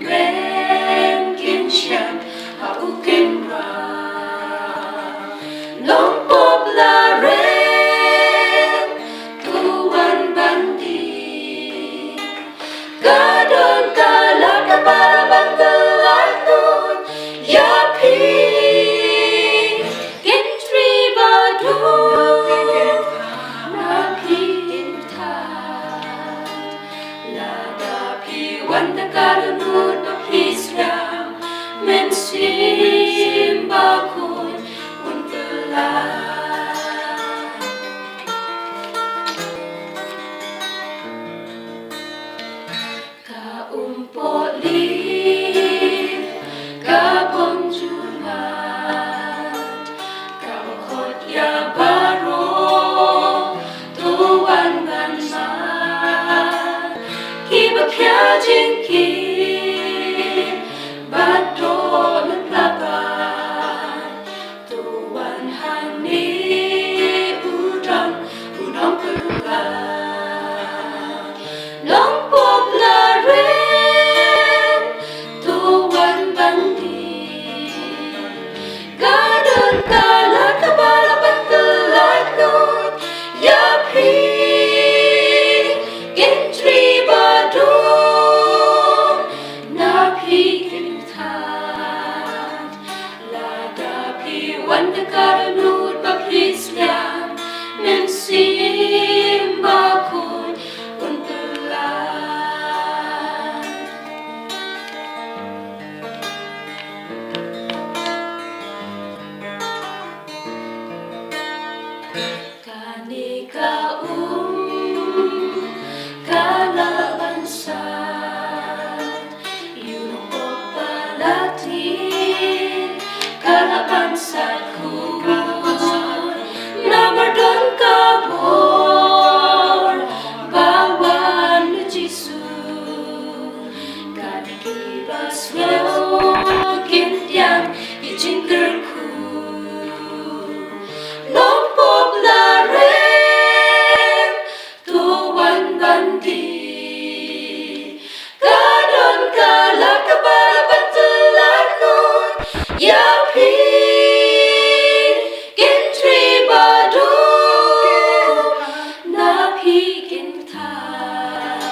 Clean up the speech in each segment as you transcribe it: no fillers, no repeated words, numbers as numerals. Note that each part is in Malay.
ren kin shem a ukin ra long pop la ren tuan bandi gadon kala kapara bantuan nun ya pi kin tri badu na pi ta la da pi wanda karunut pa pisram men simba kun untala ka umpoli ka bonjulat ka khot ya baro tuan ban ma ki ba kya jin ki bato na plaba tuan hani udang perla long pop la ren tuan bandi gadon kala kabala bantuan nun ya pi gentri badung na pi kintat la da pi wanda karunut pa pislam men simba kun untulan kani ka kalabansan yunong popalatin kalabansan ko namardon kabor bawan na Jisu kadikibas ngayon kintiang ijingkerku long pop la ren tuan bandi gadon kala kabala bantulan nun ya pi gentri badu na pi gintat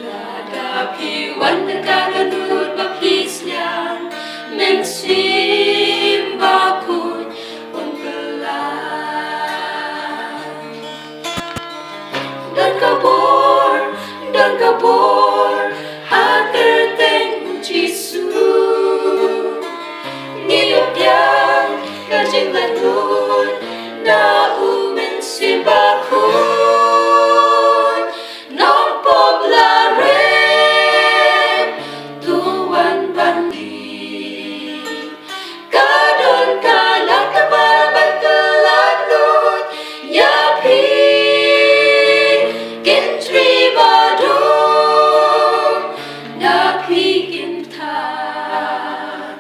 la da pi wanda karunut pa pislam men simba kun untulan dan kabor akerteng Jisu niyop yang kajing lanun na umen simba kun non pop la ren tuan bandi gadon kala kabala bantuan nun ya pi gentri badung na pi gintat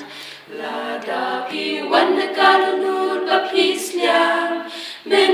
la da pi wanda karunut pa pislam men